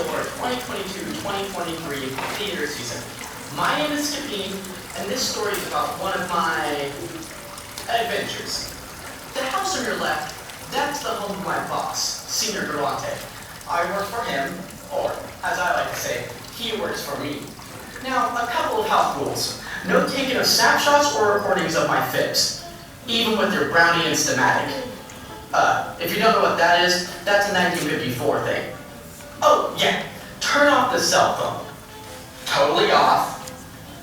for 2022-2023 theater season. My name is Scapin, and this story is about one of my adventures. The house on your left, that's the home of my boss, Senior Galante. I work for him, or as I like to say, he works for me. Now, a couple of house rules. No taking of snapshots or recordings of my fibs, even with your brownie and Stamatic. If you don't know what that is, that's a 1954 thing. Oh, yeah, turn off the cell phone. Totally off.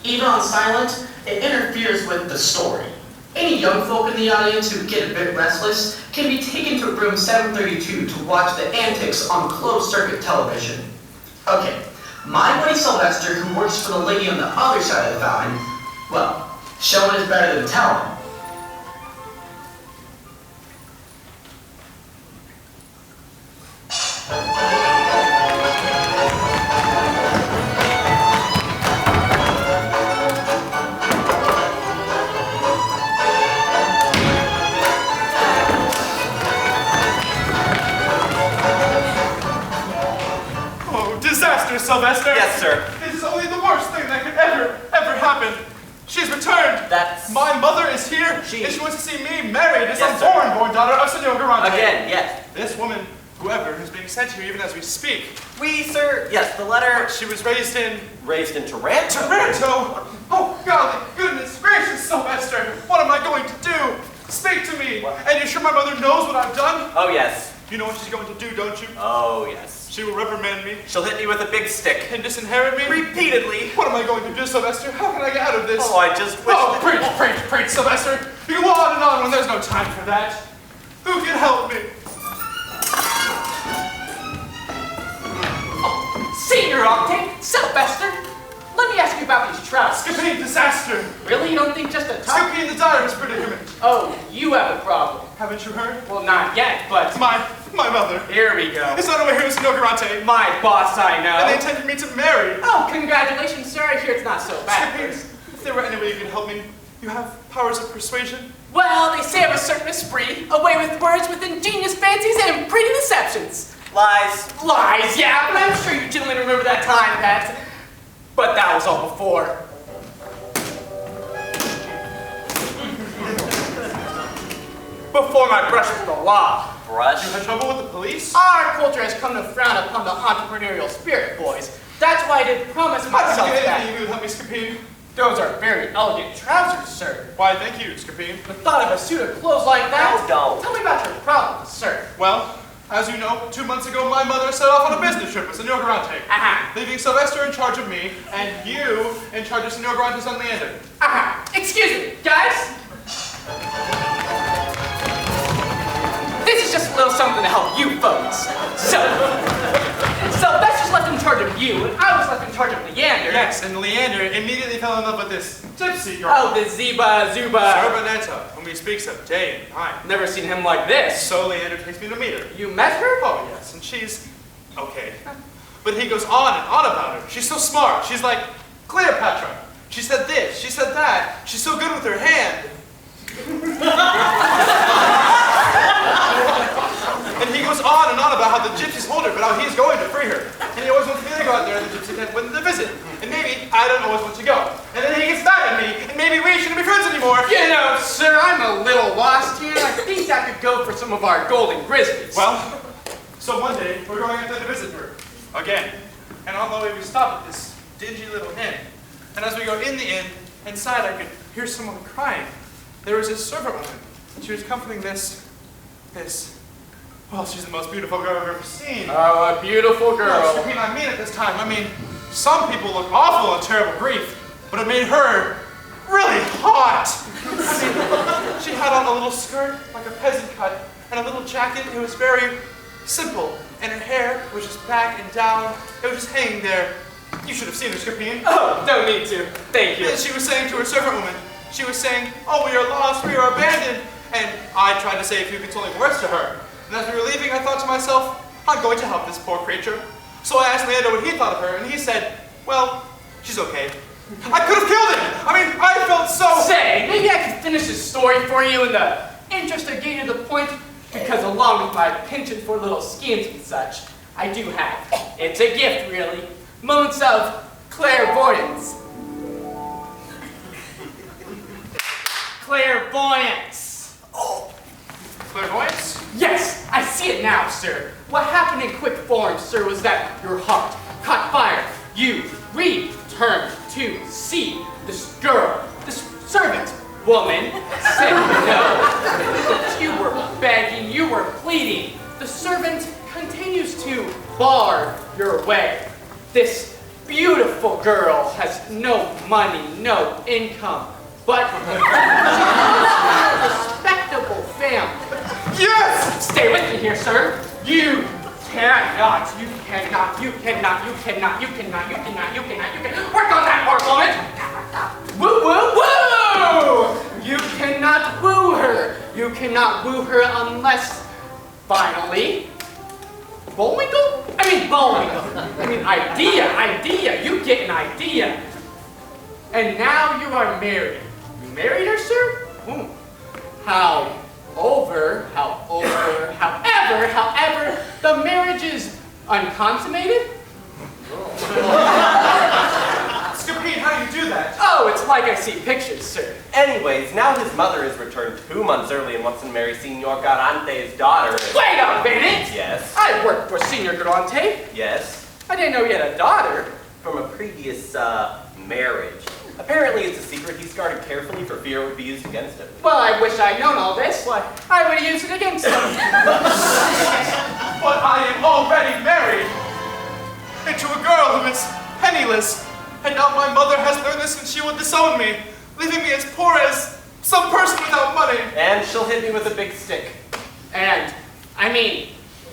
Even on silent, it interferes with the story. Any young folk in the audience who get a bit restless can be taken to room 732 to watch the antics on closed-circuit television. Okay, my buddy Sylvester, who works for the lady on the other side of the fountain, well, showing is better than telling. Sylvester? Yes, sir. This is only the worst thing that could ever happen. She's returned. My mother is here, and she wants to see me married as yes, a born daughter of Senor Garante. Again, yes. This woman, whoever, is being sent here even as we speak. We, sir, yes, the letter... She was raised in... Raised in Taranto? Taranto? Oh, golly goodness gracious, Sylvester. What am I going to do? Speak to me. What? And you're sure my mother knows what I've done? Oh, yes. You know what she's going to do, don't you? Oh, yes. She will reprimand me. She'll hit me with a big stick. And disinherit me? Repeatedly. What am I going to do, Sylvester? How can I get out of this? Oh, I just wish... Oh, preach, Sylvester. You go on and on when there's no time for that. Who can help me? Oh, Senior Octane, Sylvester, let me ask you about these trousers. Scapin, disaster. Really? You don't think just a top? Scapin, the direst predicament. Oh, you have a problem. Haven't you heard? Well, not yet, but... My mother. Here we go. It's not over here with Senor Garante. My boss, I know. And they intended me to marry. Oh, congratulations, sir. I hear it's not so bad. Scapin, if there were any way you could help me, you have powers of persuasion? Well, they say I have a certain esprit, a way with words with ingenious fancies and pretty deceptions. Lies. Lies, yeah, but I'm sure you gentlemen remember that time, Pat. But that was all before. Before my brush with the law. Brush? You had trouble with the police? Our culture has come to frown upon the entrepreneurial spirit, boys. That's why I did promise myself I that. you would help me, Scapin. Those are very elegant trousers, sir. Why, thank you, Scapin. The thought of a suit of clothes like that? Oh, don't. Tell me about your problems, sir. Well, as you know, 2 months ago, my mother set off on a business trip with Senor Garante. Leaving Sylvester in charge of me, and you in charge of Senor Garante's son Leander. Excuse me, guys. This is just a little something to help you folks. So Sylvester's left in charge of you, and I was left in charge of Leander. Yes, and Leander immediately fell in love with this gypsy girl. Oh, the Zuba. Zerbanetta, whom he speaks of day and night. Never seen him like this. So Leander takes me to meet her. You met her? Oh, yes, and she's okay. But he goes on and on about her. She's so smart. She's like Cleopatra. She said this, she said that. She's so good with her hand. And he goes on and on about how the gypsies hold her, but how he's going to free her. And he always wants me to go out there in the gypsy tent with him to visit. And maybe I don't always want to go. And then he gets mad at me, and maybe we shouldn't be friends anymore. You know, sir, I'm a little lost here. I think I could go for some of our golden grizzlies. Well, so one day, we're going out there to visit her. Again. And on the way, we stop at this dingy little inn. And as we go in the inn, inside I could hear someone crying. There was this servant woman. And she was comforting this, well, she's the most beautiful girl I've ever seen. Oh, a beautiful girl. No, Scapin, I mean at this time. I mean, some people look awful in terrible grief, but it made her really hot. I mean, she had on a little skirt, like a peasant cut, and a little jacket. It was very simple, and her hair was just back and down. It was just hanging there. You should have seen her, Scapin. Oh, don't need to. Thank you. And she was saying to her servant woman, she was saying, oh, we are lost, we are abandoned. And I tried to say a few consoling words to her. And as we were leaving, I thought to myself, I'm going to help this poor creature. So I asked Leander what he thought of her, and he said, well, she's okay. I could have killed him! I mean, I felt so... Say, maybe I could finish this story for you in the interest of getting to the point, because along with my penchant for little schemes and such, I do have. It's a gift, really. Moments of clairvoyance. Clairvoyance. Oh. Clairvoyance? Yes, I see it now, sir. What happened in quick form, sir, was that your heart caught fire. You returned to see this girl, this servant woman, said no. You were begging, you were pleading. The servant continues to bar your way. This beautiful girl has no money, no income, but a respectable family. Yes! Stay with me here, sir. You cannot. Work on that part, woman. Woo, woo, woo! You cannot woo her. You cannot woo her unless, finally, Bullwinkle? Idea. You get an idea. And now you are married. You married her, sir? However, the marriage is unconsummated? Scapin, how do you do that? Oh, it's like I see pictures, sir. Anyways, now his mother has returned 2 months early and wants to marry Senor Garante's daughter. Wait a minute! Yes. I worked for Senor Durante. Yes. I didn't know he had a daughter. From a previous, marriage. Apparently it's a secret he guarded carefully for fear it would be used against him. Well, I wish I'd known all this. Why, I would have used it against him. But I am already married into a girl who is penniless, and now my mother has learned this and she will disown me, leaving me as poor as some person without money. And she'll hit me with a big stick. And,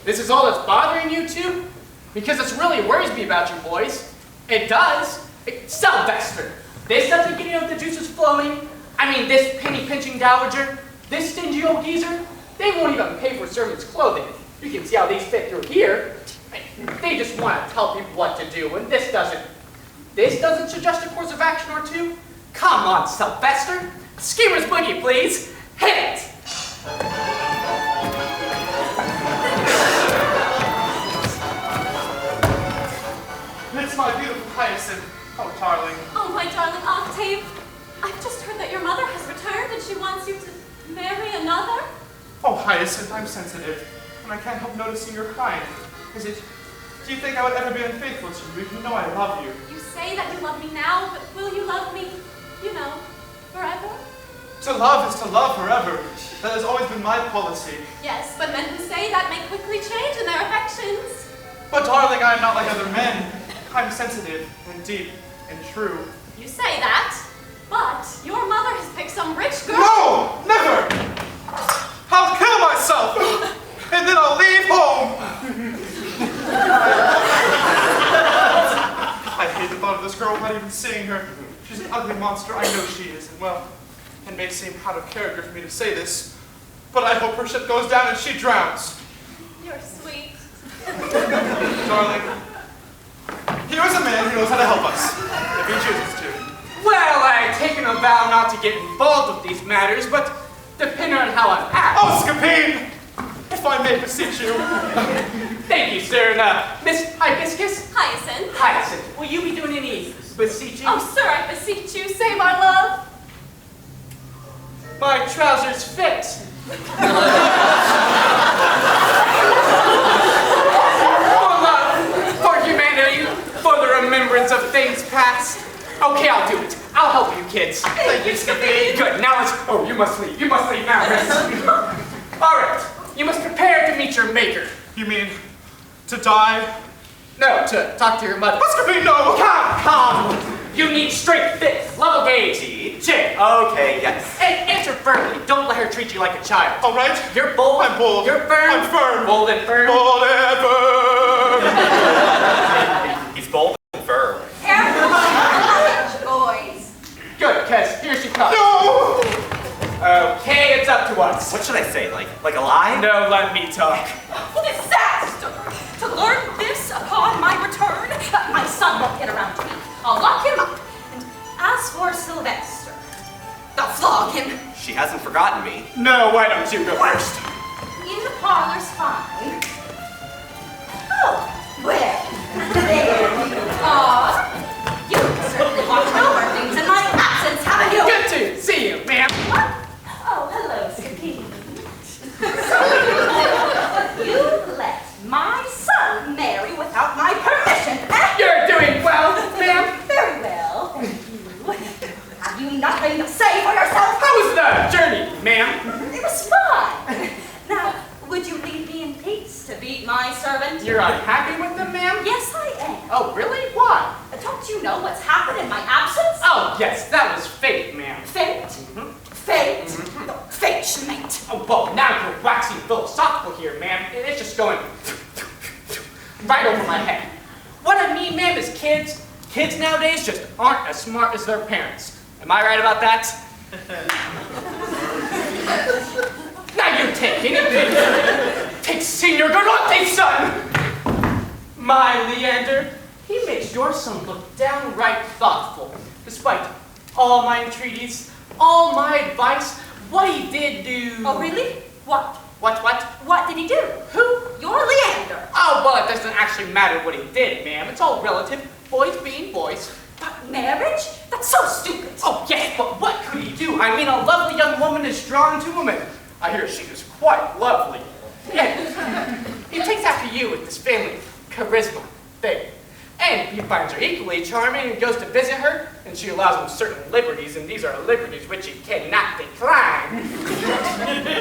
this is all that's bothering you two? Because this really worries me about you boys. It does. Sylvester, this doesn't get you know the juices flowing. This penny-pinching dowager, this stingy old geezer, they won't even pay for servants' clothing. You can see how these fit through here. They just want to tell people what to do, and this doesn't suggest a course of action or two? Come on, Sylvester. Schemer's boogie, please. Hit it! It's my beautiful Hyacinth. Oh, darling. Oh, my darling Octave. I've just heard that your mother has returned and she wants you to marry another. Oh, Hyacinth, I'm sensitive, and I can't help noticing you're crying. Do you think I would ever be unfaithful to you, even though I love you? You say that you love me now, but will you love me, forever? To love is to love forever. That has always been my policy. Yes, but men who say that may quickly change in their affections. But darling, I am not like other men. I'm sensitive and deep and true. You say that, but your mother has picked some rich girl. No! Never! I'll kill myself! And then I'll leave home! I hate the thought of this girl without even seeing her. She's an ugly monster, I know she is, and well, it may seem out of character for me to say this, but I hope her ship goes down and she drowns. You're sweet. Darling, here is a man who knows how to help us, if he chooses to. Well, I've taken a vow not to get involved with these matters, but depending on how I'm asked. Oh, Scapin! If I may beseech you. Thank you, sir. And, Miss Hibiscus? Hyacinth. Hyacinth, will you be doing any beseeching? Oh, sir, I beseech you, save our love. My trousers fit. For love, for humanity, for the remembrance of things past. Okay, I'll do it. I'll help you kids. Thank you, Scapin. Good, now let's... Oh, you must leave. You must leave now, miss. All right, you must prepare to meet your maker. You mean to die? No, to talk to your mother. What's Scapin? No! Come! You need straight, fit, level gauge, chin. Okay, yes. And answer firmly. Don't let her treat you like a child. All right? You're bold. I'm bold. You're firm. I'm firm. Bold and firm. Bold and firm. He's bold and firm. Boys. Good, because here she comes. No! Okay, it's up to us. What should I say, like a lie? No, let me talk. Disaster! To learn this upon my return, my son won't get around to me. I'll lock him up. And as for Sylvester, I'll flog him. She hasn't forgotten me. No, why don't you go first? In the parlor's fine. Oh, Oh, really? Why? Don't you know what's happened in my absence? Oh, yes, that was fate, ma'am. Fate? Fate? Fate, mate. Oh, well, now you're waxing philosophical here, ma'am. It's just going right over my head. What I mean, ma'am, is kids nowadays just aren't as smart as their parents. Am I right about that? Now you're taking it. Take Senior Galante, son! My Leander, he makes your son look downright thoughtful, despite all my entreaties, all my advice. What he did do... Oh, really? What? What? What did he do? Who? Your Leander. Oh, well, it doesn't actually matter what he did, ma'am. It's all relative. Boys being boys. But marriage? That's so stupid. Oh, yes, but what could he do? I mean, a lovely young woman is drawn to him, and I hear she is quite lovely. And he takes after you with this family charisma thing. And he finds her equally charming and goes to visit her, and she allows him certain liberties, and these are liberties which he cannot decline.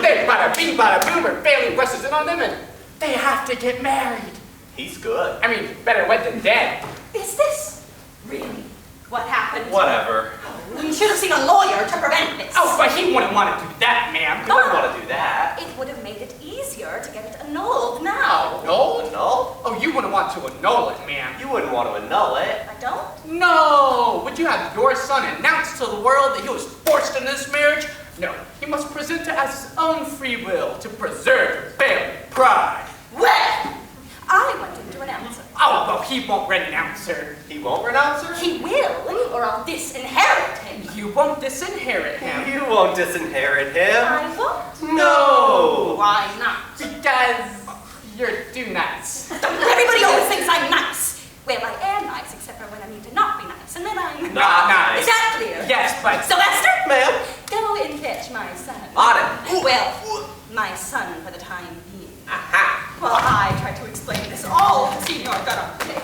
Then bada bing, bada boom, her family presses in on them, and they have to get married. He's good. I mean, better wed than dead. Is this really what happened? Whatever. We should have seen a lawyer to prevent this. Oh, but he wouldn't want to do that, ma'am. You wouldn't want to do that. It would have made it easier to get it annulled now. No? Annul? Oh, you wouldn't want to annul it, ma'am. You wouldn't want to annul it. I don't? No! Would you have your son announce to the world that he was forced into this marriage? No, he must present it as his own free will to preserve family pride. Well, I want him to announce it. Oh, well, he won't renounce her. He won't renounce her? He will, or I'll disinherit him. You won't disinherit him. You won't disinherit him. I won't? No! Why not? Because you're too nice. Everybody always thinks I'm nice. Well, I am nice, except for when I need to not be nice, and then I'm... Not nice. Is that clear? Yes, but... Sylvester? Ma'am? Go and fetch my son. On it. Well, my son for the time being. Aha. Well, I tried to explain this all to Signor Galante.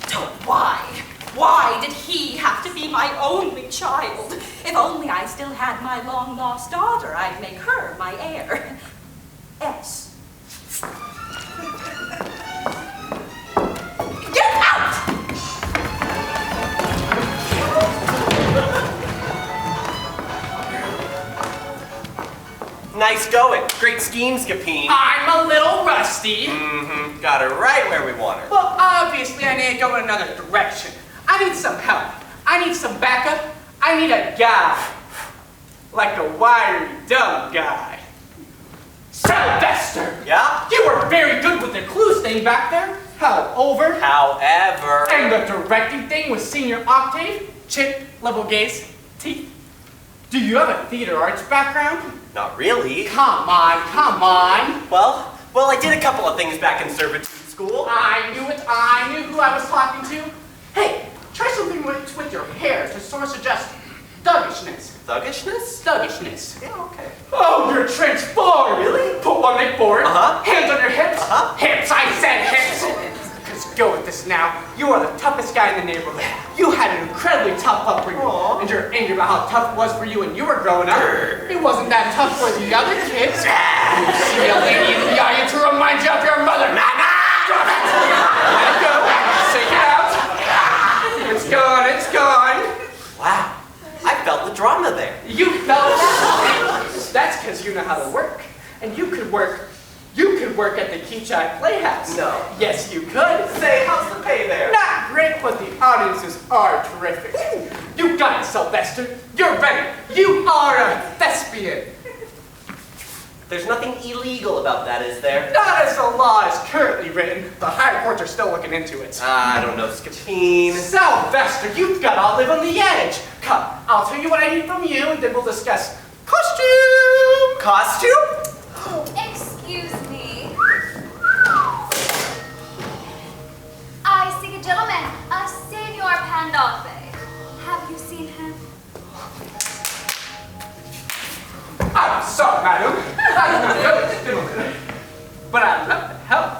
So why did he have to be my only child? If only I still had my long-lost daughter, I'd make her my heir. S. Get out! Nice going. Great scheme, Scapin. I'm a little rusty. Mm-hmm. Got her right where we want her. Well, obviously I need to go in another direction. I need some help. I need some backup. I need a guy. Like a wiry, dumb guy. Sylvester! Yeah? You were very good with the clues thing back there. However, and the directing thing with Senior Octave, Chip, Level Gaze, Teeth. Do you have a theater arts background? Not really. Come on, come on. Well, I did a couple of things back in servitude school. I knew it. I knew who I was talking to. Hey, try something with your hair to sort of suggest thuggishness. Thuggishness? Thuggishness. Yeah, okay. Oh, you're transformed. Really? Put one leg forward. Uh-huh. Hands on your hips. Uh-huh. Hips, I said hips. Let's go with this now. You are the toughest guy in the neighborhood. You had an incredibly tough upbringing. Aww. And you're angry about how tough it was for you when you were growing up. It wasn't that tough for the other kids. You see a lady in the audience to remind you of your mother. Nah, stop it. Let it go. Shake it out. It's gone, it's gone. Wow. I felt the drama there. You felt that? That's because you know how to work. And you could work at the Kichai Playhouse. No. Yes, you could. Say, how's the pay there? Not great, but the audiences are terrific. You got it, Sylvester. You're ready. You are a thespian. There's nothing illegal about that, is there? Not as the law is currently written. The higher courts are still looking into it. I don't know, Scapin. Sylvester, you've got to live on the edge. Come, I'll tell you what I need from you, and then we'll discuss costume. Costume? Excuse me. I seek a gentleman, a Senor Pandolfi. Have you seen him? I'm sorry, madam. I do not know this gentleman, but I'd love to help.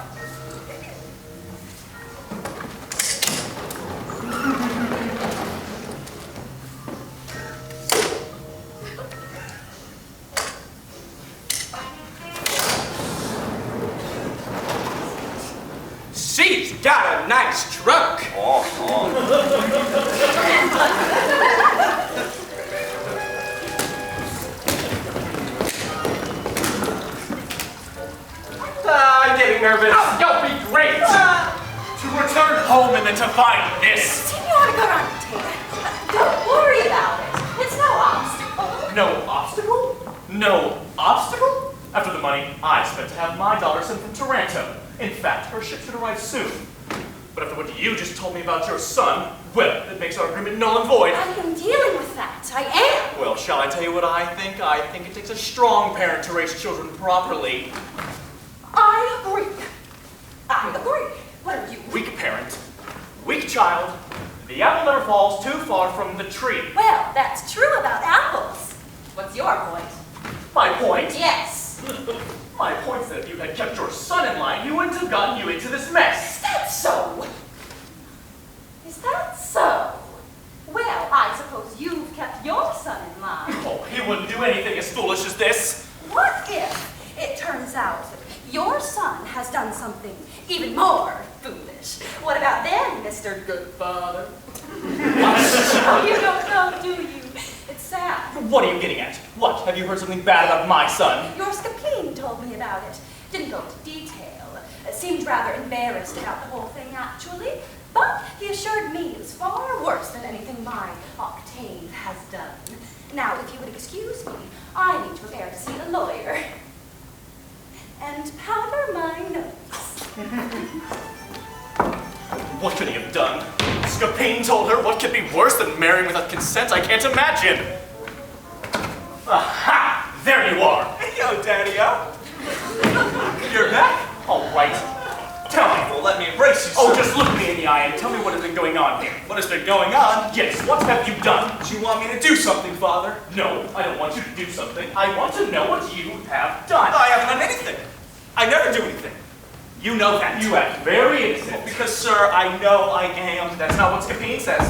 She's got a nice truck. than to find this. Signor Garante, don't worry about it. It's no obstacle. No obstacle? No obstacle? After the money I spent to have my daughter sent from Taranto. In fact, her ship should arrive soon. But after what you just told me about your son, well, it makes our agreement null and void. I am dealing with that. I am. Well, shall I tell you what I think? I think it takes a strong parent to raise children properly. I agree. I agree. What are you? Weak parent, weak child. The apple never falls too far from the tree. Well, that's true about apples. What's your point? My point? Yes. My point is that if you had kept your son in line, he wouldn't have gotten you into this mess. Is that so? Is that so? Well, I suppose you've kept your son in line. Oh, he wouldn't do anything as foolish as this. What if it turns out your son has done something even more foolish? What about then, Mr. Goodfather? Oh, you don't know, do you? It's sad. What are you getting at? What? Have you heard something bad about my son? Your Scapin told me about it. Didn't go into detail. Seemed rather embarrassed about the whole thing, actually. But he assured me it was far worse than anything my Octave has done. Now, if you would excuse me, I need to prepare to see a lawyer. And powder my nose. What could he have done? Scapin told her what could be worse than marrying without consent? I can't imagine. Aha! There you are. Yo, Daddy-o. You're back? All right. Tell me. Well, let me embrace you, Oh, sir. just look me in the eye and tell me what has been going on here. What has been going on? Yes, what have you done? Do you want me to do something, Father? No, I don't want you to do something. I want to know what you have done. I haven't done anything. I never do anything. You know that. You act very innocent. Because, sir, I know I am. That's not what Scapin says.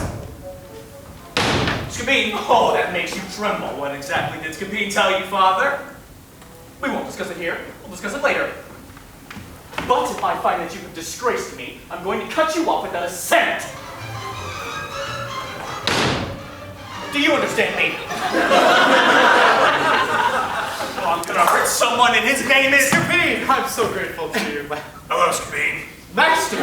Scapin. Oh, that makes you tremble. What exactly did Scapin tell you, Father? We won't discuss it here. We'll discuss it later. But if I find that you have disgraced me, I'm going to cut you off without a cent. Do you understand me? I'm gonna hurt someone and his name is Scapin, I'm so grateful to you. Hello, Scapin. Master,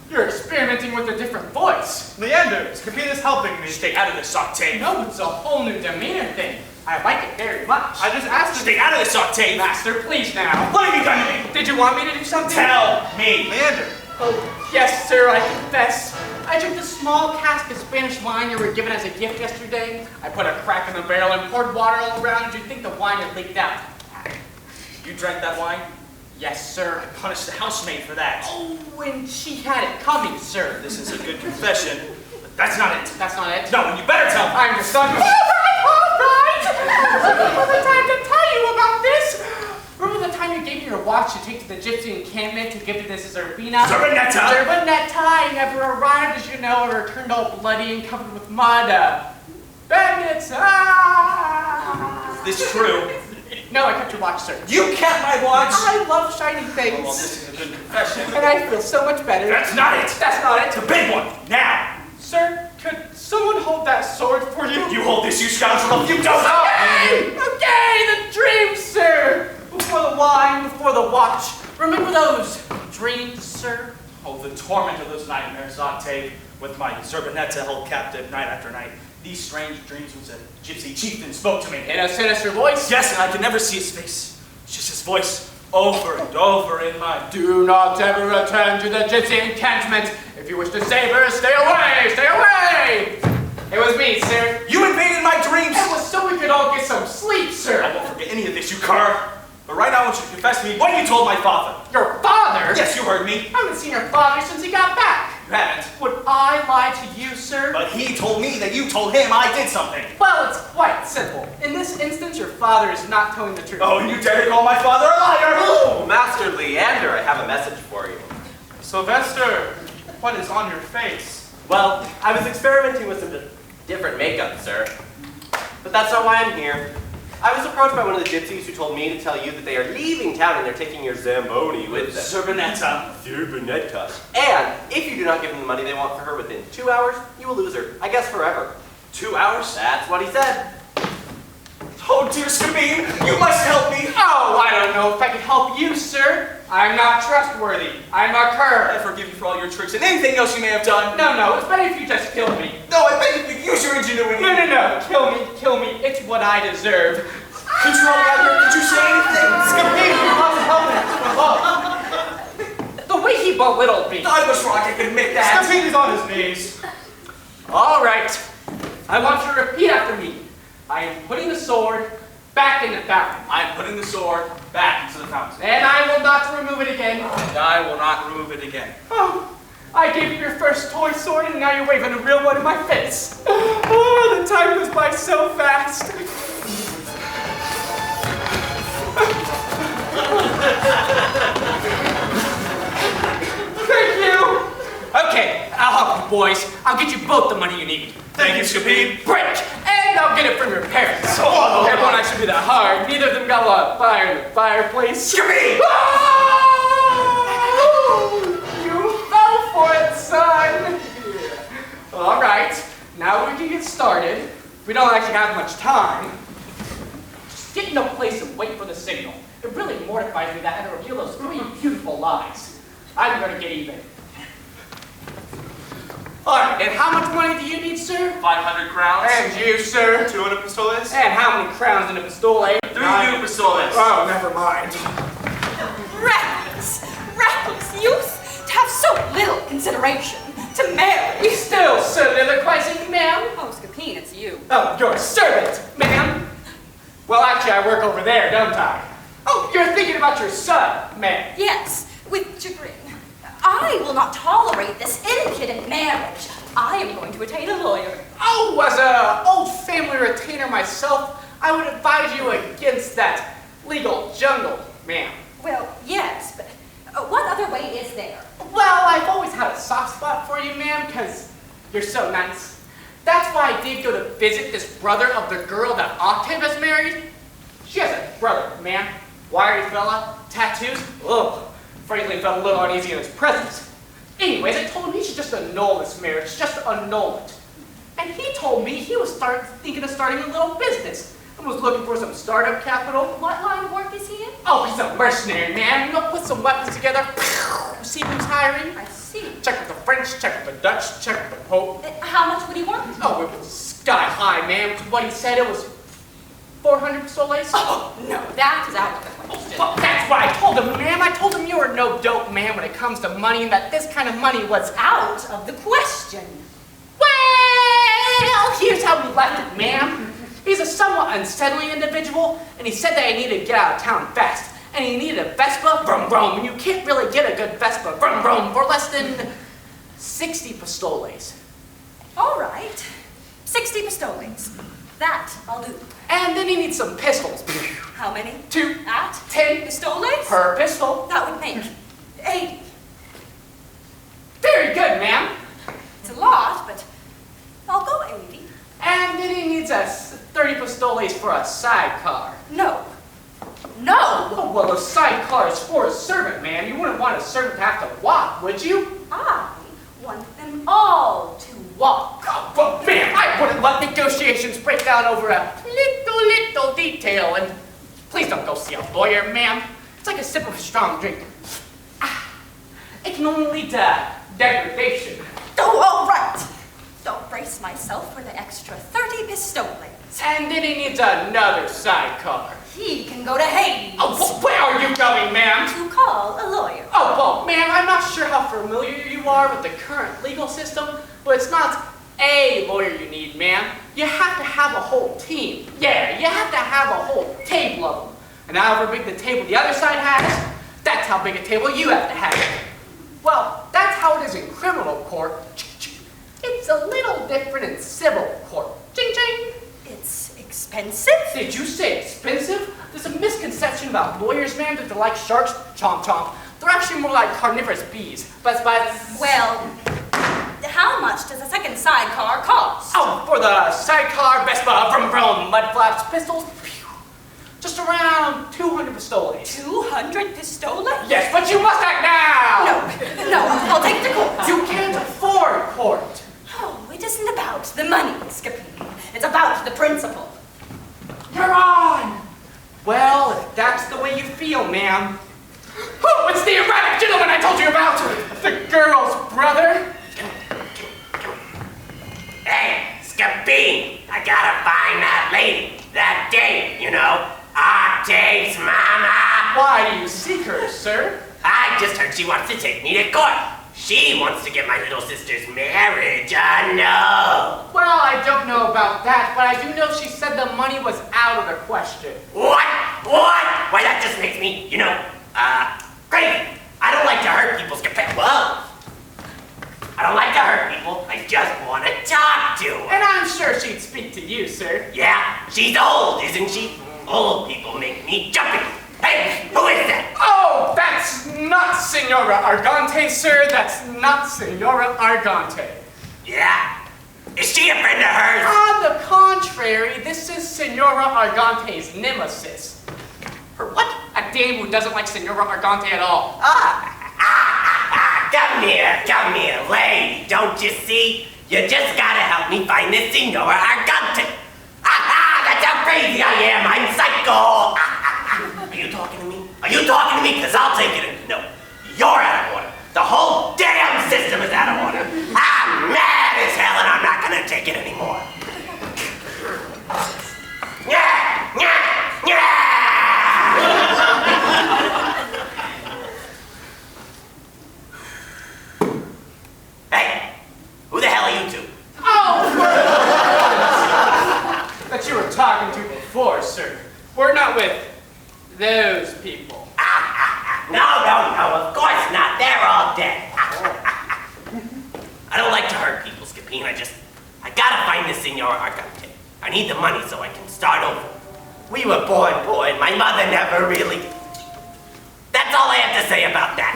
you're experimenting with a different voice. Leander, Scapin is helping me. Stay out of this, Octave. No, it's a whole new demeanor thing. I like it very much. I just asked to stay out of this, Octave. Master, please now. What have you done to me? Did you want me to do something? Tell me. Leander. Oh, yes, sir, I confess. I drank the small cask of Spanish wine you were given as a gift yesterday. I put a crack in the barrel and poured water all around. Did you think the wine had leaked out? You drank that wine? Yes, sir. Punish the housemaid for that. Oh, and she had it coming, sir. This is a good confession, but that's not it. That's not it? No, and you better tell me. I'm your son. All right. Remember the time to tell you about this? Remember the time you gave me your watch to take to the gypsy encampment to give to this Zerbina? Zerbinetta! Zerbinetta! I never arrived, as you know, or returned all bloody and covered with mud. Bandits! Ah! Is this true? No, I kept your watch, sir. You kept my watch? I love shiny things. Well, this is a good confession. And I feel so much better. That's not it. That's not It's it. a big one. Now. Sir, could someone hold that sword for you? You hold this, you scoundrel. You don't know. Okay! Okay, the dreams, sir! Before the wine, before the watch. Remember those dreams, sir? Oh, the torment of those nightmares, Octave, with my Zerbinetta held captive night after night. These strange dreams which a gypsy chieftain spoke to me. In a sinister voice? Yes, and I could never see his face. It's just his voice over and over in my... Do not ever return to the gypsy encampment. If you wish to save her, stay away! Stay away! It was me, sir. You invaded my dreams! It was so we could all get some sleep, I sir. won't forget any of this, you cur. But right now I want you to confess to me what you told my father. Your father? Yes, you heard me. I haven't seen your father since he got back. You haven't. Would I lie to you, sir? But he told me that you told him I did something. Well, it's quite simple. In this instance, your father is not telling the truth. Oh, and you dare to call my father a liar? Oh, Master Leander, I have a message for you. Sylvester, what is on your face? Well, I was experimenting with some different makeup, sir. But that's not why I'm here. I was approached by one of the gypsies who told me to tell you that they are leaving town and they're taking your Zamboni with them. Zerbinetta. Zerbinetta. And if you do not give them the money they want for her within 2 hours, you will lose her. I guess forever. 2 hours? That's what he said. Oh, Oh, dear Scapin, you must help me. Oh, I don't know if I can help you, sir. I'm not trustworthy. I'm a cur. I forgive you for all your tricks and anything else you may have done. No, it's better if you just kill me. No, I beg you, use your ingenuity. No, kill me. It's what I deserve. Could you help me out here? Could you say anything? Scapin, you must help me. The way he belittled me. I was wrong, I can admit that. Scapin is on his knees. All right. I want you to repeat after me. I am putting the sword back in the fountain. I am putting the sword back into the fountain. And I will not remove it again. And I will not remove it again. Oh, I gave you your first toy sword and now you're waving a real one in my face. Oh, the time goes by so fast. Thank you. Okay, I'll help you boys. I'll get you both the money you need. Thank you, Scapin. Break! And I'll get it from your parents. Oh, It won't actually be that hard. Neither of them got a lot of fire in the fireplace. Scapin! Oh, you fell for it, son. Yeah. All right, now we can get started. We don't actually have much time. Just get in a place and wait for the signal. It really mortifies me that I had to reveal those 3 beautiful lies. I'm gonna get even. All right, and how much money do you need, sir? 500 crowns. And you, sir? 200 pistoles? And how many crowns in a pistole? 3 new pistoles. Oh, never mind. Reckless youth, to have so little consideration, to marry. Still soliloquizing, ma'am? Oh, Scapin, it's you. Oh, your servant, ma'am. Well, actually, I work over there, don't I? Oh, you're thinking about your son, ma'am. Yes, with chagrin. I will not tolerate this impudent marriage. I am going to attain a lawyer. Oh, as an old family retainer myself, I would advise you against that legal jungle, ma'am. Well, yes, but what other way is there? Well, I've always had a soft spot for you, ma'am, because you're so nice. That's why I did go to visit this brother of the girl that Octave has married. She has a brother, ma'am. Wiry fella, tattoos. Ugh. Frankly, felt a little uneasy in his presence. Anyways, I told him he should just annul this marriage, just annul it. And he told me he was thinking of starting a little business and was looking for some startup capital. What line of work is he in? Oh, he's a mercenary, man. You know, put some weapons together, see who's hiring. I see. Check with the French, check with the Dutch, check with the Pope. How much would he want? Oh, it was sky high, man. What he said, it was 400 pistoles. Oh, no, that is out of the question. Well, that's what I told him, ma'am. I told him you were no dope man when it comes to money and that this kind of money was Out of the question. Well, here's how we left it, ma'am. He's a somewhat unsettling individual, and he said that he needed to get out of town fast. And he needed a Vespa, vroom vroom, and you can't really get a good Vespa, vroom vroom, for less than 60 pistoles. All right. 60 pistoles. That I'll do. And then he needs some pistols. How many? 2, At 10 pistoles? per pistol. That would make 80. Very good, ma'am. It's a lot, but I'll go 80. And then he needs a 30 pistoles for a sidecar. No. No! Oh, well, a sidecar is for a servant, ma'am. You wouldn't want a servant to have to walk, would you? I want them all to walk. Oh, well, ma'am, I wouldn't let negotiations break down over a little detail. And please don't go see a lawyer, ma'am. It's like a sip of a strong drink. It can only lead to degradation. Oh, all right. Don't brace myself for the extra 30 pistoles. And then he needs another sidecar. He can go to Hades. Oh, well, where are you going, ma'am? To call a lawyer. Oh, well, ma'am, I'm not sure how familiar you are with the current legal system, but it's not a lawyer you need, ma'am. You have to have a whole team. Yeah, you have to have a whole table of them. And however big the table the other side has, that's how big a table you have to have. Well, that's how it is in criminal court. It's a little different in civil court. Ching, ching. It's expensive? Did you say expensive? There's a misconception about lawyers, ma'am, that they're like sharks. Chomp, chomp. They're actually more like carnivorous bees. But Well, how much does a second sidecar cost? oh, for the sidecar, Vespa, vroom vroom, mud flaps, pistols, pew, just around 200 pistoles. 200 pistoles? Yes, but you must act now! No, I'll take the court. You can't afford court. Oh, it isn't about the money, Scapin. It's about the principle. Your Honor! Well, if that's the way you feel, ma'am. Oh, it's the erratic gentleman I told you about! The girl's brother! Hey, Scapin, I gotta find that lady, that dame, you know, Octave's mama. Why do you seek her, sir? I just heard she wants to take me to court. She wants to get my little sister's marriage annulled. Well, I don't know about that, but I do know she said the money was out of the question. What? Why, that just makes me, crazy. I don't like to hurt people's Well, I don't like to hurt people. I just want to talk to her. And I'm sure she'd speak to you, sir. Yeah, she's old, isn't she? Old people make me jumpy. Hey, who is that? Oh, that's not Senora Argante, sir. That's not Senora Argante. Yeah? Is she a friend of hers? On the contrary, this is Senora Argante's nemesis. Her what? A dame who doesn't like Senora Argante at all. Come here, lady. Don't you see? You just gotta help me find this Senora Argante. That's how crazy I am. I'm psycho. Are you talking to me? Are you talking to me? Because I'll take it. No, you're out of order. The whole damn system is out of order. I'm mad as hell and I'm not gonna take it anymore. Hey, who the hell are you two? Oh, that you were talking to before, sir. We're not with those people. No, of course not. They're all dead. I don't like to hurt people, Scapin. I gotta find this Senora Argante. I need the money so I can start over. We were born poor and my mother never really... That's all I have to say about that.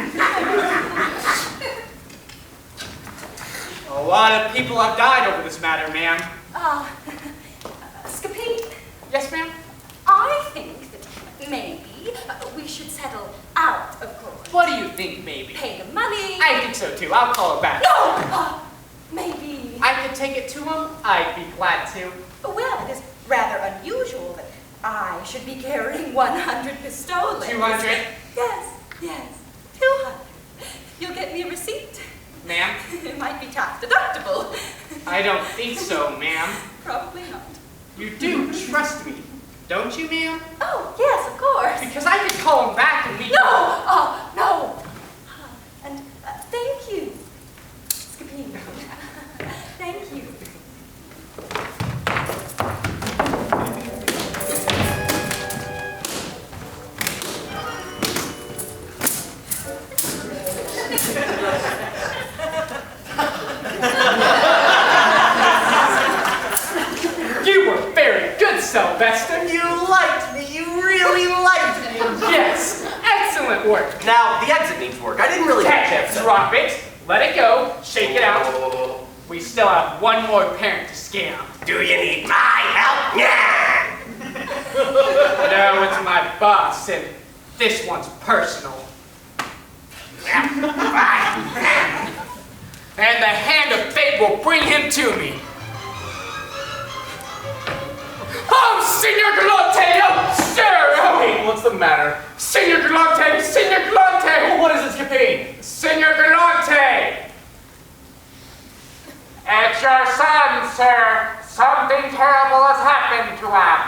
A lot of people have died over this matter, ma'am. Scapin, Yes, ma'am? I think that maybe we should settle out of court. What do you think, maybe? Pay the money. I think so, too. I'll call it back. No! Maybe. I could take it to him. I'd be glad to. Well, it is rather unusual that I should be carrying 100 pistoles. 200? Yes, 200. You'll get me a receipt. Ma'am? It might be tax deductible. I don't think so, ma'am. Probably not. You do trust me, don't you, ma'am? Oh, yes, of course. Because I could call him back and we... No! And thank you, Scapin. Thank you. You were very good, Sylvester. You liked me. You really liked me. Yes, excellent work. Now, the exit needs work. I didn't really get a Okay, chance to... drop it, let it go, shake it out. We still have one more parent to scam. Do you need my help? Yeah! No, it's my boss, and this one's personal. And the hand of fate will bring him to me. Oh, Senor Galante! Oh, sir! Hey, what's the matter? Senor Galante! Senor Galante! What is it, Scapin? Senor Galante! It's your son, sir. Something terrible has happened to him.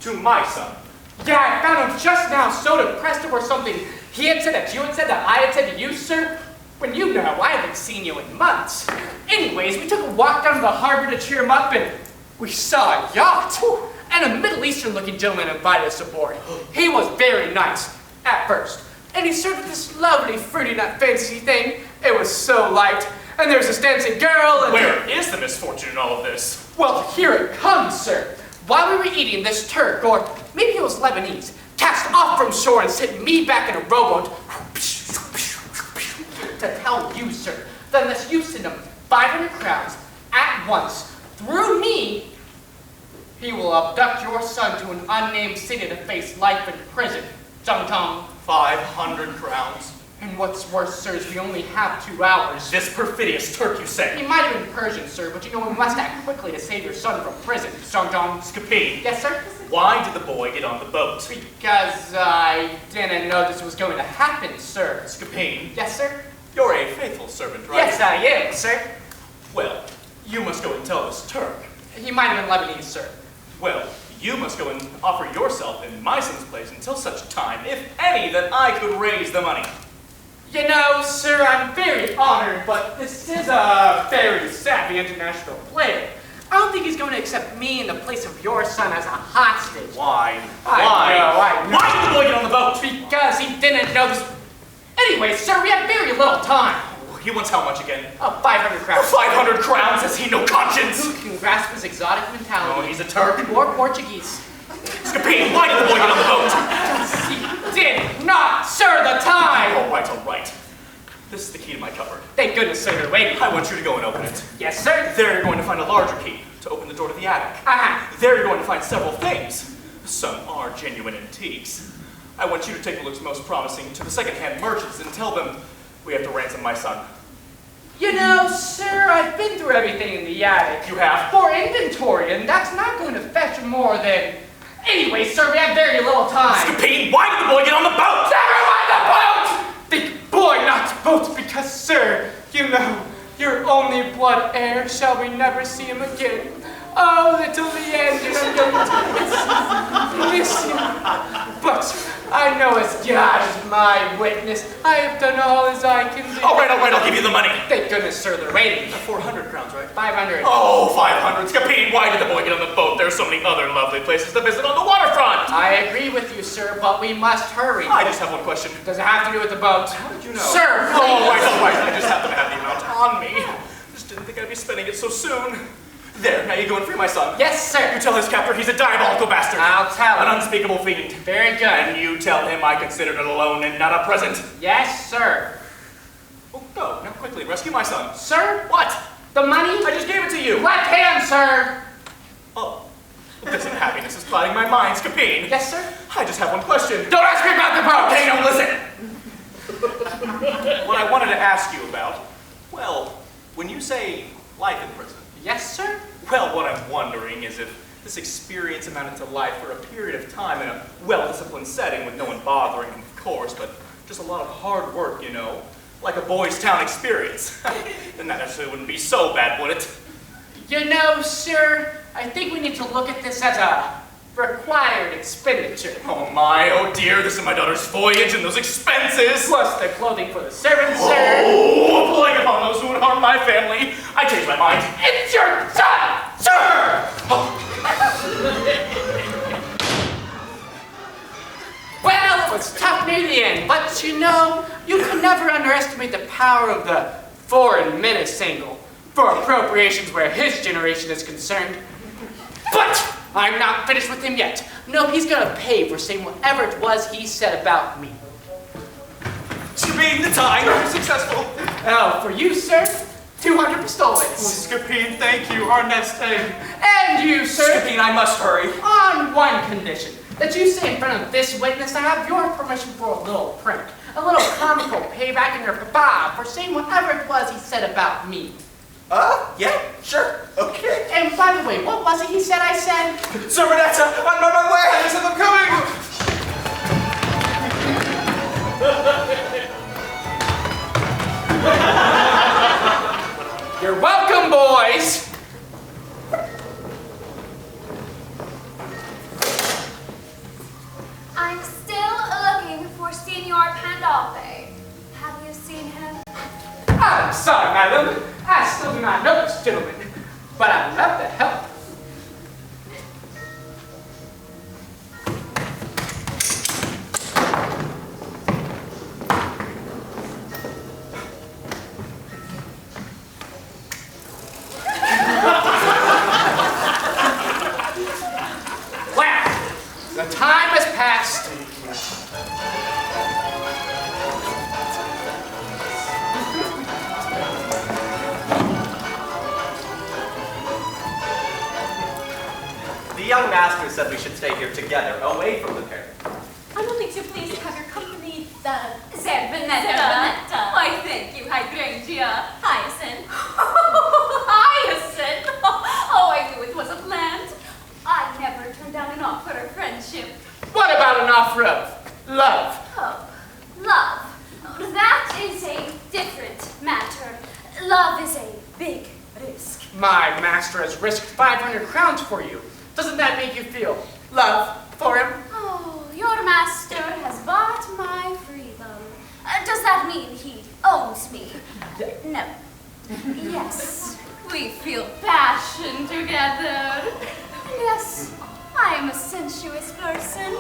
To my son. Yeah, I found him just now, so depressed over something he had said that you had said that I had said to you, sir. When you know I haven't seen you in months. Anyways, we took a walk down to the harbor to cheer him up, and we saw a yacht. And a Middle Eastern-looking gentleman invited us aboard. He was very nice, at first. And he served this lovely fruity nut fancy thing. It was so light. And there was this dancing girl, and... Where is the misfortune in all of this? Well, here it comes, sir. While we were eating, this Turk, or maybe it was Lebanese, cast off from shore and sent me back in a rowboat to tell you, sir, that unless you send him 500 crowns at once through me, he will abduct your son to an unnamed city to face life in prison. Dum-dum. 500 crowns. And what's worse, sir, is we only have 2 hours. This perfidious Turk, you say? He might have been Persian, sir, but you know we must act quickly to save your son from prison. Sir John. Scapin. Yes, sir? Why did the boy get on the boat? Because I didn't know this was going to happen, sir. Scapin. Yes, sir? You're a faithful servant, right? Yes, I am, sir. Well, you must go and tell this Turk. He might have been Lebanese, sir. Well, you must go and offer yourself in my son's place until such time, if any, that I could raise the money. You know, sir, I'm very honored, but this is a very savvy international player. I don't think he's going to accept me in the place of your son as a hostage. Why? I know. Why did the boy get on the boat? Because he didn't know this. Anyway, sir, we have very little time. He wants how much again? Oh, 500 crowns. 500 crowns? Has he no conscience? Who can grasp his exotic Oh, mentality? he's a Turk. Or Portuguese. Scapin, why did the boy get on the boat? He did not, sir, the time. All right, all right. This is the key to my cupboard. Thank goodness, sir, they're waiting. I want you to go and open it. Yes, sir. There you're going to find a larger key to open the door to the attic. There you're going to find several things. Some are genuine antiques. I want you to take what looks most promising to the second-hand merchants and tell them we have to ransom my son. You know, sir, I've been through everything in the attic. You have? For inventory, and that's not going to fetch more than... Anyway, sir, we have very little time. Scapin, why did the boy get on the boat? Never mind the boat! The boy, not the boat, because, sir, you know, your only blood heir shall we never see him again. Oh, little Leander, I'm going to miss you. But I know as God is my witness, I have done all as I can do. All right, I'll give you the money. Thank goodness, sir, they're waiting. 400 crowns, right? 500. Oh, 500. Scapin, why did the boy get on the boat? There are so many other lovely places to visit on the waterfront. I agree with you, sir, but we must hurry. I just have one question. Does it have to do with the boat? How did you know? Sir, Oh, please. all right. I just happen to have the amount on me. Just didn't think I'd be spending it so soon. There, now you go and free my son. Yes, sir. You tell his captor he's a diabolical bastard. I'll tell him. An unspeakable fiend. Very good. And you tell him I considered it a loan and not a present. Yes, sir. Oh, go, now quickly, rescue my son. Sir? What? The money? I just gave it to you. Left hand, sir. Oh, this unhappiness is clouding my mind, Scapin. Yes, sir. I just have one question. Don't ask me about the boat. Okay, now listen. What I wanted to ask you about, well, when you say life in prison. Yes, sir. Well, what I'm wondering is if this experience amounted to life for a period of time in a well-disciplined setting with no one bothering him, of course, but just a lot of hard work, you know, like a boys' town experience. Then that actually wouldn't be so bad, would it? You know, sir, I think we need to look at this as a required expenditure. Oh my, oh dear, this is my daughter's voyage and those expenses. Plus the clothing for the servants, sir. Oh, a plague upon those who would harm my family. I changed my mind. It's your son, sir! Well, it was tough near the end, but you know, you can never underestimate the power of the foreign menace angle for appropriations where his generation is concerned. But I'm not finished with him yet. No, he's gonna pay for saying whatever it was he said about me. Scapin, the time, successful. Oh, for you, sir, 200 pistoles. Scapin, thank you, our nest egg. And you, sir, Scapin, I must hurry. on one condition, that you say in front of this witness I have your permission for a little prank, a little comical payback in your papa for saying whatever it was he said about me. Yeah, sure, okay. And by the way, what was it he said I said? Sir Renetta, I'm on my way! I said I'm coming! You're welcome, boys! I'm still looking for Signor Pandolfi. Have you seen him? I'm sorry, madam. I still do not know this gentleman, but I'd love to help. Well, the time has passed. The young master said we should stay here together, away from the pair. I'm only too pleased to have your company. Zerbinetta. Why, thank you, hydrangea. Hyacinth. Hyacinth. Oh, I knew it was a plant. I never turned down an offer of friendship. What about an offer of love? Oh, love. That is a different matter. Love is a big risk. My master has risked 500 crowns for you. Doesn't that make you feel love for him? Oh, your master has bought my freedom. Does that mean he owns me? No. Yes. We feel passion together. Yes, I am a sensuous person.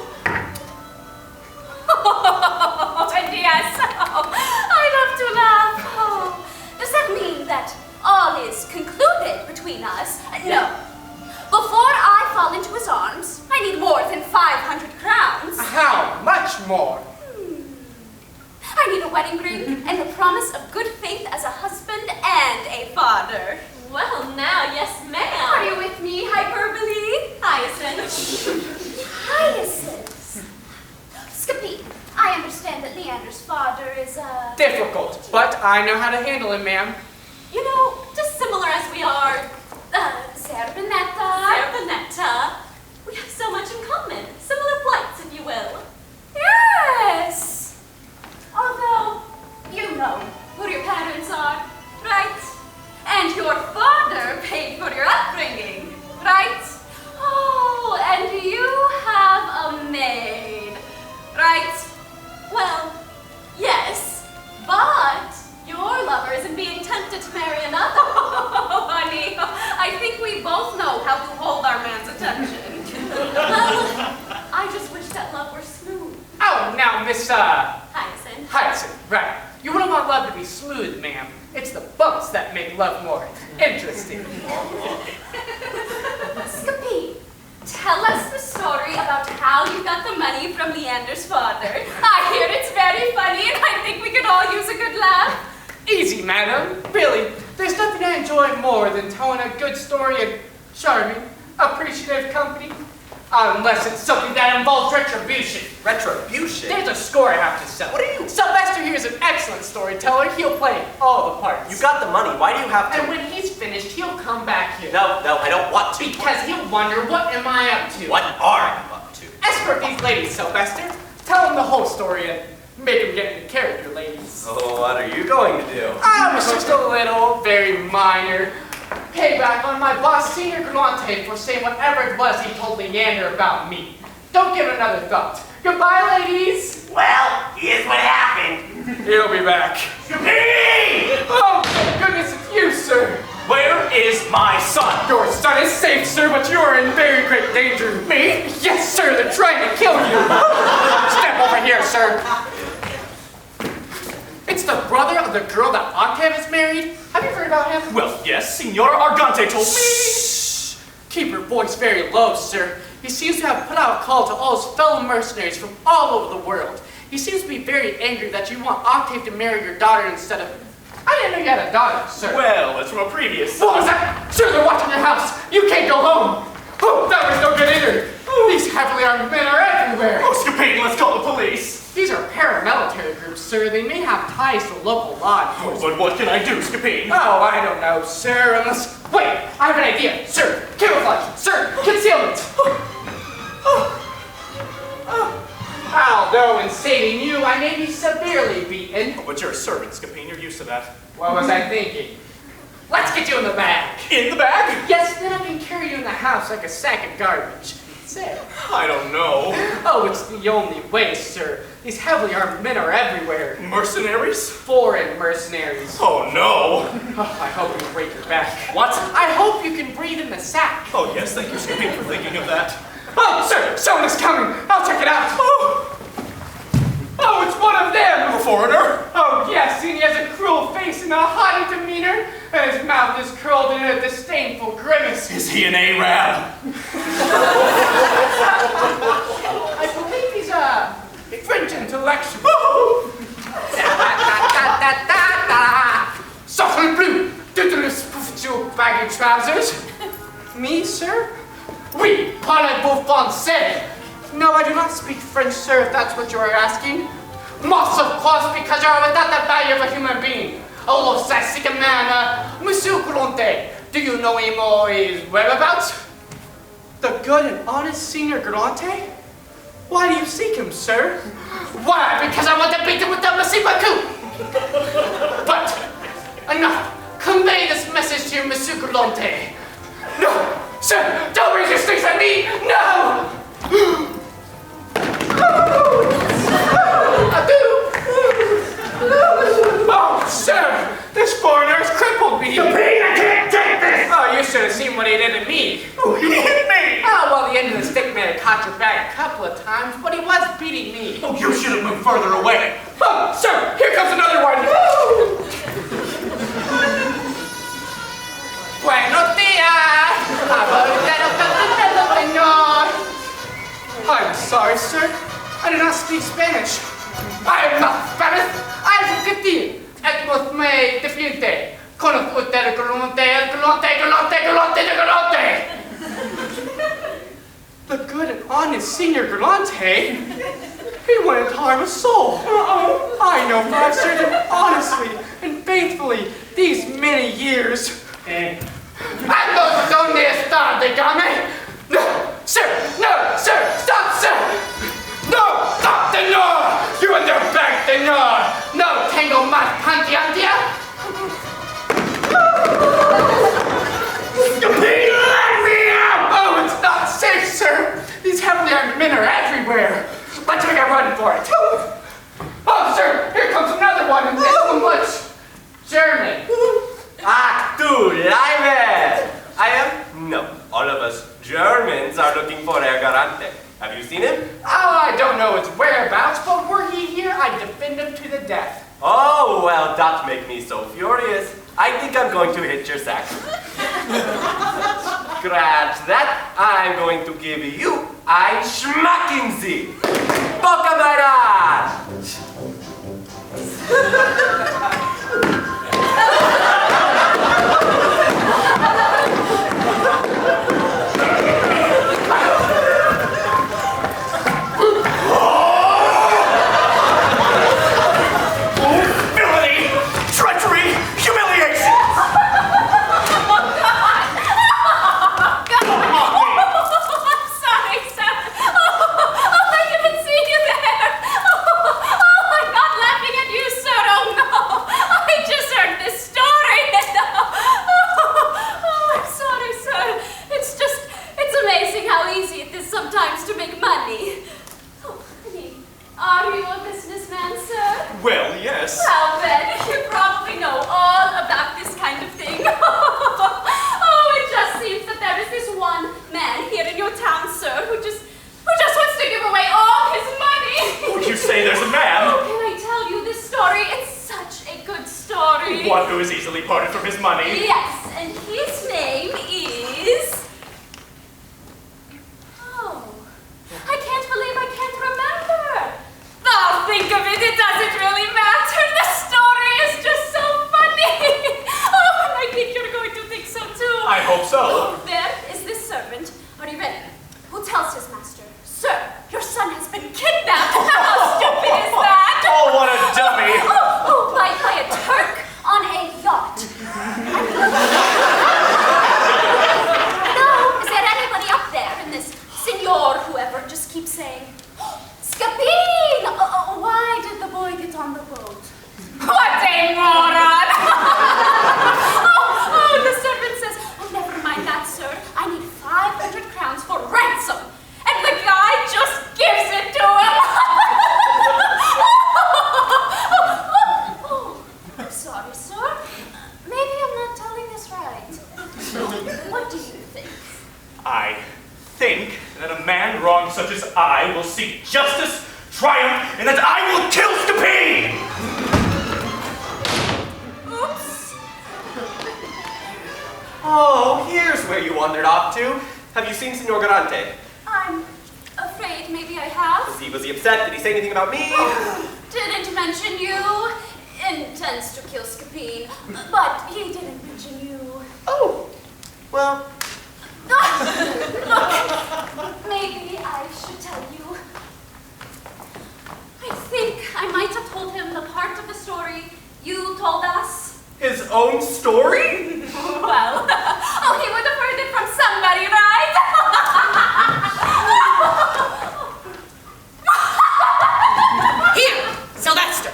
And yes, I love to laugh. Oh, does that mean that all is concluded between us? No. Before I fall into his arms, I need more than 500 crowns. How much more? I need a wedding ring and the promise of good faith as a husband and a father. Well, now, yes, ma'am. Are you with me, hyperbole? Hyacinth. Hyacinth. Scapin, I understand that Leander's father is Difficult, but I know how to handle him, ma'am. You know, just similar as we are. Zerbinetta. Zerbinetta. We have so much in common. Similar plights, if you will. Yes. Although, you know who your parents are, right? And your father paid for your upbringing, right? Oh, and you have a maid, right? Well, yes, but your lover isn't being tempted to marry another. Oh, honey, I think we both know how to hold our man's attention. Well, I just wish that love were smooth. Oh, now, Miss, Hyacinth. Hyacinth, right. You wouldn't want love to be smooth, ma'am. It's the bumps that make love more interesting. Scapin, tell us the story about how you got the money from Leander's father. I hear it's very funny and I think we could all use a good laugh. Easy, madam. Really, there's nothing I enjoy more than telling a good story in charming, appreciative company. Unless it's something that involves retribution. Retribution? There's a score I have to settle. What are you? Sylvester here is an excellent storyteller. He'll play all the parts. You got the money. Why do you have to? And when he's finished, he'll come back here. No, I don't want to. Because he'll wonder, what am I up to? What are you up to? Escort these ladies, Sylvester. Tell them the whole story and make them get into character, ladies. So what are you going to do? I was just a little, very minor payback on my boss, Senior Galante, for saying whatever it was he told Leander about me. Don't give it another thought. Goodbye, ladies. Well, here's what happened. He'll be back. Scapin! Oh, thank goodness it's you, sir. Where is my son? Your son is safe, sir, but you are in very great danger. Me? Yes, sir, they're trying to kill you. Step over here, sir. It's the brother of the girl that Octave has married. Have you heard about him? Well, yes, Signora Argante told me. Shh! Keep your voice very low, sir. He seems to have put out a call to all his fellow mercenaries from all over the world. He seems to be very angry that you want Octave to marry your daughter instead of... I didn't know you had a daughter, sir. Well, it's from a previous... What was that? Sir, they're watching your house. You can't go home. Oh, that was no good either. These heavily armed men are everywhere. Oh, Scapin, let's call the police. These are paramilitary groups, sir. They may have ties to local law Oh, enforcement. but what can I do, Scapin? Oh, I don't know, sir, unless... Wait, I have an idea. Sir, camouflage. Sir, concealment. Although in saving you, I may be severely beaten. Oh, but you're a servant, Scapin. You're used to that. What was I thinking? Let's get you in the bag. In the bag? Yes, then I can carry you in the house like a sack of garbage. Say. I don't know. Oh, it's the only way, sir. These heavily armed men are everywhere. Mercenaries? Foreign mercenaries. Oh, no. Oh, I hope you break your back. What? I hope you can breathe in the sack. Oh, yes, thank you, Scapin, for thinking of that. Oh, sir, someone is coming. I'll check it out. Oh, it's one of them. A foreigner? Oh, yes, and he has a cruel face and a haughty demeanor, and his mouth is curled in a disdainful grimace. Is he an Arab? I believe he's a French intellectual. Sacre bleu, doodles pouf your baggy trousers. Me, sir? Oui, parlez-vous français? No, I do not speak French, sir, if that's what you are asking. Most of course, because you're without the value of a human being. Oh, sick man, Monsieur Grunte, do you know him or his whereabouts? The good and honest Senior Galante? Why do you seek him, sir? Why? Because I want to beat him with the Masiba coup. But, enough. Convey this message to Monsieur Galante. No, sir, don't raise your sticks at me. No! Oh, sir, this foreigner has crippled me. Scapin, I can't take this! Oh, you should have seen what he did to me. Oh, he hit me. Oh, well, the end of the stick man had caught your back a couple of times, but he was beating me. Oh, you should have moved further away. Oh, sir, here comes another one. Buenos días. I'm sorry, sir. I do not speak Spanish. I am not Spanish. I am Scapin. Et vos me defiende. Con usted el galante. The good and honest Senior Galante? He wouldn't harm a soul. I know I've served him honestly and faithfully these many years. ¿A dónde está, dígame? No, sir, stop, sir! No, stop, señor! You in their back, señor! No, tengo más pantiantia! Scapin, let me out! Oh, it's not safe, sir. These heavily armed men are everywhere. Let's make a run for it. Oh, sir, here comes another one, and this one was German. Ah, du Leibe! No, all of us Germans are looking for Herr Garante. Have you seen him? Oh, I don't know his whereabouts, but were he here, I'd defend him to the death. Oh, well, that make me so furious. I think I'm going to hit your sack. Scratch that. I'm going to give you ein Schmacken Sie. Bokamarad! One who is easily parted from his money. Yes, and his name is... Oh, I can't believe I can't remember. Oh, think of it, it doesn't really matter. The story is just so funny. Oh, and I think you're going to think so too. I hope so. Oh, there is this servant. Are you ready? Who tells his master, "Sir, your son has been kidnapped." How stupid is that? Oh, what a dummy. Oh, by a Turk on a yacht. No, is there anybody up there in this senor whoever just keeps saying, "Scapin!" Why did the boy get on the boat? What a moron! oh, the servant says, "Oh, never mind that, sir. I need 500 crowns for ransom." And the guy just gives it to him. I'm sorry, sir. Maybe I'm not telling this right. What do you think? I think that a man wronged such as I will seek justice, triumph, and that I will kill Scapin! Oops. Oh, here's where you wandered off to. Have you seen Signor Garante? I'm afraid maybe I have. Was he upset? Did he say anything about me? Didn't mention you. Intends to kill Scapin, but he didn't mention you. Oh, well. Look, maybe I should tell you. I think I might story you told us? His own story? Well, oh, he would have heard it from somebody, right? Here, Sylvester.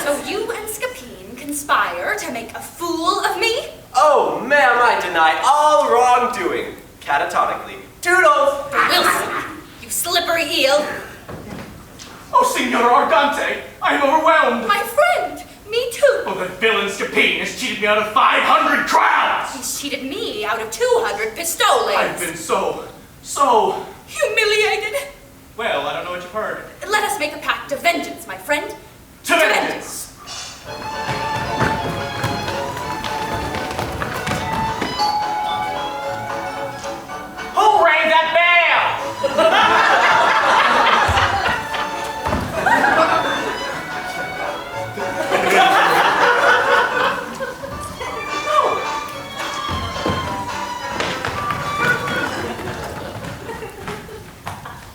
So you and Scapin conspire to make a fool of me? Oh, ma'am, I deny all wrongdoing. Catatonically. Toodles! Wilson, you slippery eel. Oh, Signora Argante, I am overwhelmed. My friend, me too. Oh, that villain Scapin has cheated me out of 500 crowns. He's cheated me out of 200 pistoles. I've been so humiliated. well, I don't know what you've heard. Let us make a pact of vengeance, my friend. To vengeance! Who rang that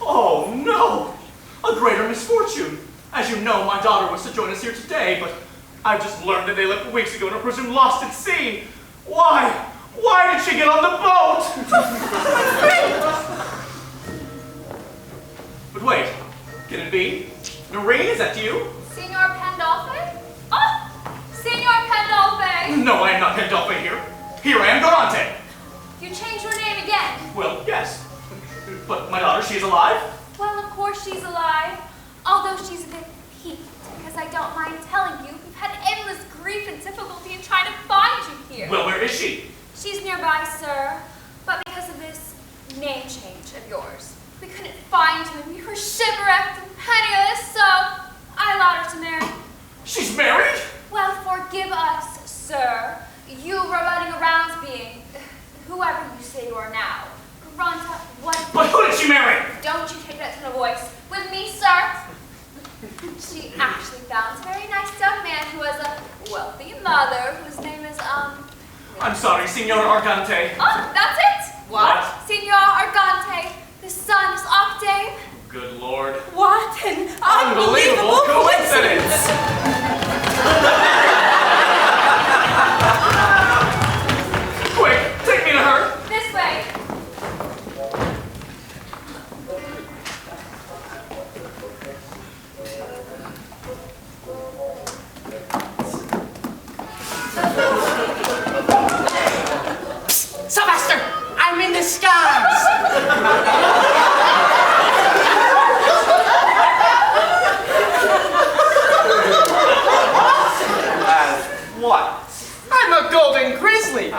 Oh no! A greater misfortune! As you know, my daughter was to join us here today, but I've just learned that they left weeks ago and are presumed lost at sea. Why? Why did she get on the boat? But wait, can it be? Noreen, is that you? Signor Pandolfi? Oh, Signor Pandolfi! No, I am not Pandolfi here. Here I am, Durante. You changed your name again. Well, yes. But my daughter, she is alive? Well, of course she's alive. Although she's a bit peaked, because I don't mind telling you, we've had endless grief and difficulty in trying to find you here. Well, where is she? She's nearby, sir. But because of this name change of yours, we couldn't find you, and we were shipwrecked and penniless, so I allowed her to marry. She's married? Well, forgive us, sir. You were running around being whoever you say you are now. Granta, what? But who did she marry? Don't you take that tone of voice with me, sir. She actually found a very nice young man who has a wealthy mother whose name is, I'm sorry, Signora Argante. Oh, that's it? What? Signor Argante, the son is Octave. Good Lord. What an Unbelievable coincidence! Quick, take me to her. This way. Sylvester, I'm in disguise. As what? I'm a golden grizzly.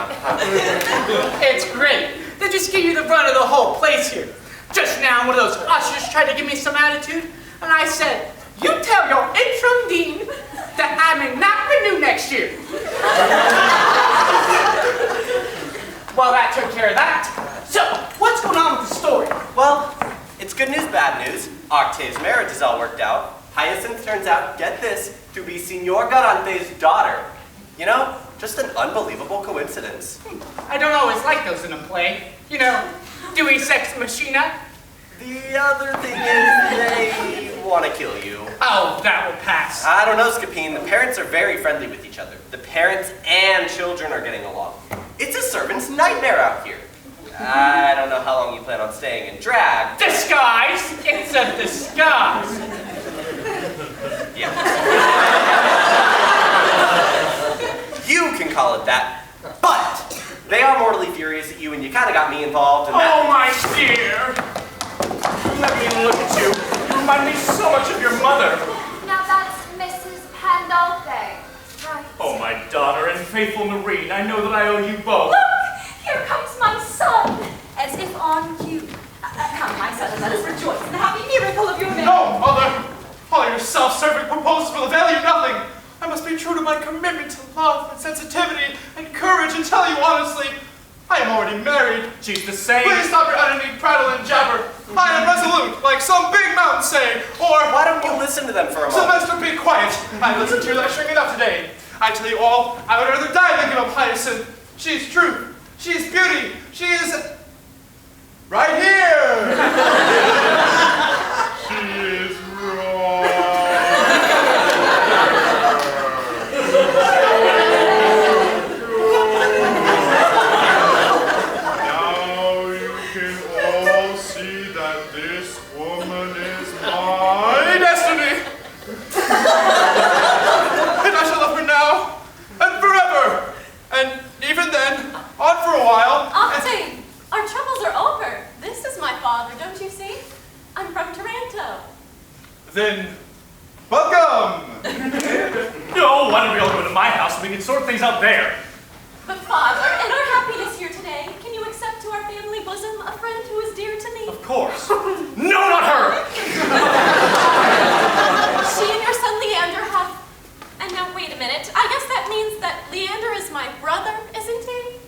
It's great. They just give you the run of the whole place here. Just now, one of those ushers tried to give me some attitude, and I said, "You tell your interim dean that I may not renew next year." Well, that took care of that. So, what's going on with the story? Well, it's good news, bad news. Octave's marriage is all worked out. Hyacinth turns out, get this, to be Signor Garante's daughter. You know, just an unbelievable coincidence. I don't always like those in a play. You know, Dewey Sex Machina. The other thing is they want to kill you. Oh, that will pass. I don't know, Scapin. The parents are very friendly with each other. The parents and children are getting along. It's a servant's nightmare out here. I don't know how long you plan on staying in drag. Disguise! It's a disguise. Yeah. You can call it that, but they are mortally furious at you, and you kind of got me involved in that. Oh, my dear. Let me look at you. You remind me so much of your mother. Now that's Mrs. Pandolfi. Right. Oh, my daughter and faithful Noreen, I know that I owe you both. Look, here comes my son, as if on you. Come, my son, and let us rejoice in the happy miracle of your marriage. No, Mother! All your self-serving proposals will avail you nothing. I must be true to my commitment to love and sensitivity and courage and tell you honestly, I am already married. She's the same. Please stop your unending prattle and jabber. I am resolute, like some big mountain say, or... Why don't you listen to them for a moment? Sylvester, be quiet. I listened to your lecturing enough today. I tell you all, I would rather die than give up Hyacinth. She is truth. She is beauty. She is... right here. She is wrong. Then, welcome! No, why don't we all go to my house and we can sort things out there? But Father, in our happiness here today, can you accept to our family bosom a friend who is dear to me? Of course. No, not her! She and your son Leander have... And now, wait a minute. I guess that means that Leander is my brother, isn't he?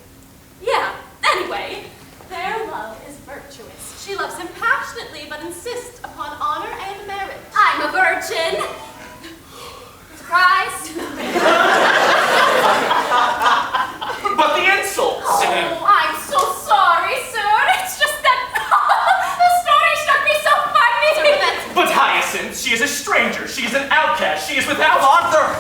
Yeah. Anyway, their love is virtuous. She loves him passionately, but insists upon honor and marriage. I'm a virgin. Surprise? But the insults! Oh, I'm so sorry, sir. It's just that the story struck me so funny. But Hyacinth, she is a stranger. She is an outcast. She is without... Arthur,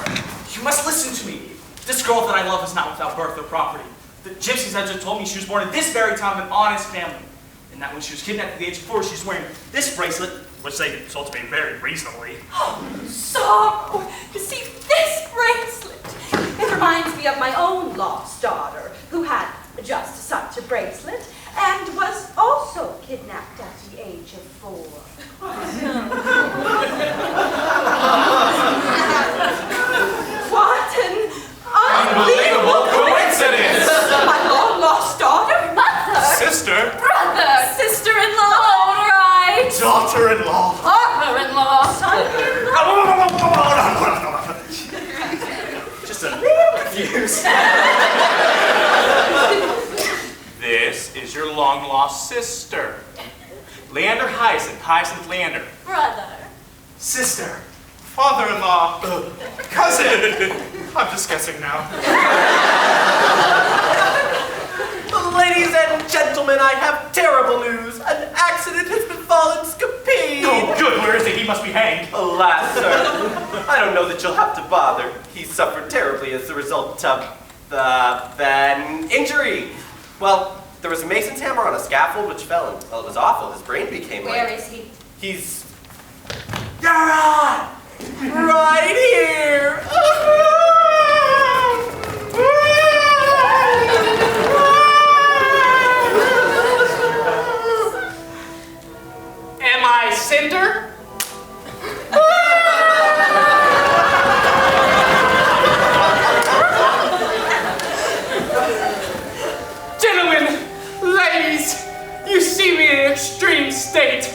you must listen to me. This girl that I love is not without birth or property. The gypsies had just told me she was born in this very town of an honest family. And that when she was kidnapped at the age of 4, she's wearing this bracelet, which they sold to me very reasonably. So, you see, this bracelet, it reminds me of my own lost daughter, who had just such a bracelet, and was also kidnapped at the age of 4. What an unbelievable coincidence! My long-lost daughter? Mother! Sister? Brother! Sister-in-law! All right! Daughter-in-law. Father-in-law! Just a little confused. This is your long-lost sister. Leander Hyacinth, Hyacinth Leander. Brother! Sister. Father-in-law. Cousin. I'm just guessing now. Ladies and gentlemen, I have terrible news. An accident has befallen Scapin. Oh, good. Where is he? He must be hanged. Alas, sir, I don't know that you'll have to bother. He suffered terribly as the result of an injury. Well, there was a mason's hammer on a scaffold which fell, and well, it was awful. His brain became Where like... is he? He's... right here! Am I Cinder? Gentlemen, ladies, you see me in an extreme state,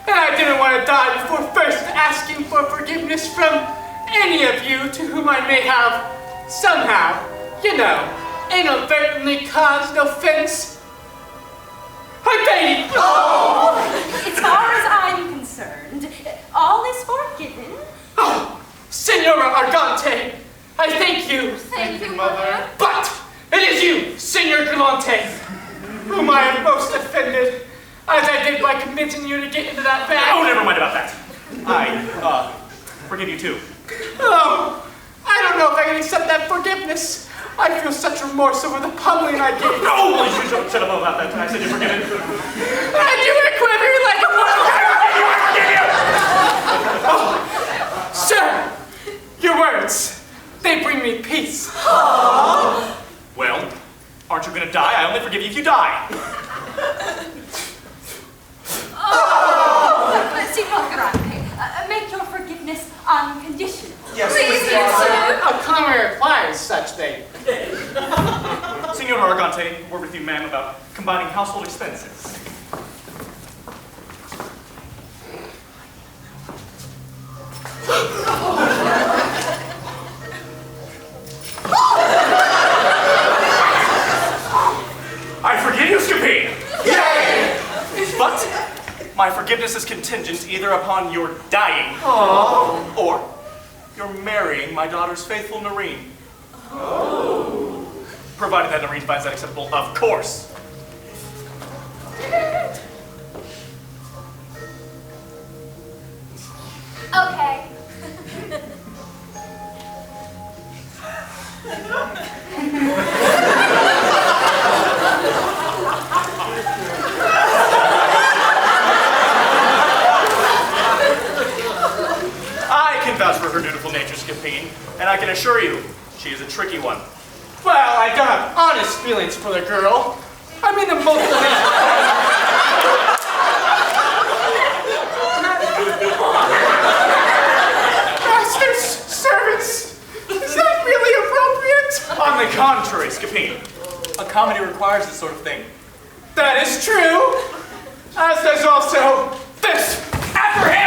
and I didn't want to die before first asking for forgiveness from any of you to whom I may have somehow, inadvertently caused offense. I beg you. As far as I'm concerned, all is forgiven. Oh, Senora Argante, I thank you. Thank you, Mother. But it is you, Senor Galante, whom I am most offended, as I did by convincing you to get into that bag. Oh, never mind about that. I, forgive you too. Oh, I don't know if I can accept that forgiveness. I feel such remorse over the pummeling I gave. No, you should have about that. I said you forgive it. I do it quivering like a Oh, sir, your words, they bring me peace. Well, aren't you gonna die? I only forgive you if you die. Signor Grande, make your forgiveness unconditional. Yes, Please, Mr. sir. A common requires such thing. Senor Argante, word with you, ma'am, about combining household expenses. I forgive you, Scapin! Yay! But my forgiveness is contingent either upon your dying or your marrying my daughter's faithful Noreen. Provided that Noreen finds that acceptable, of course. Okay. I can vouch for her dutiful nature, Scapin, and I can assure you, she is a tricky one. Well, I don't have honest feelings for the girl. I mean, the most of it. contrary, Scapin. A comedy requires this sort of thing. That is true, as does also this. Apprehend!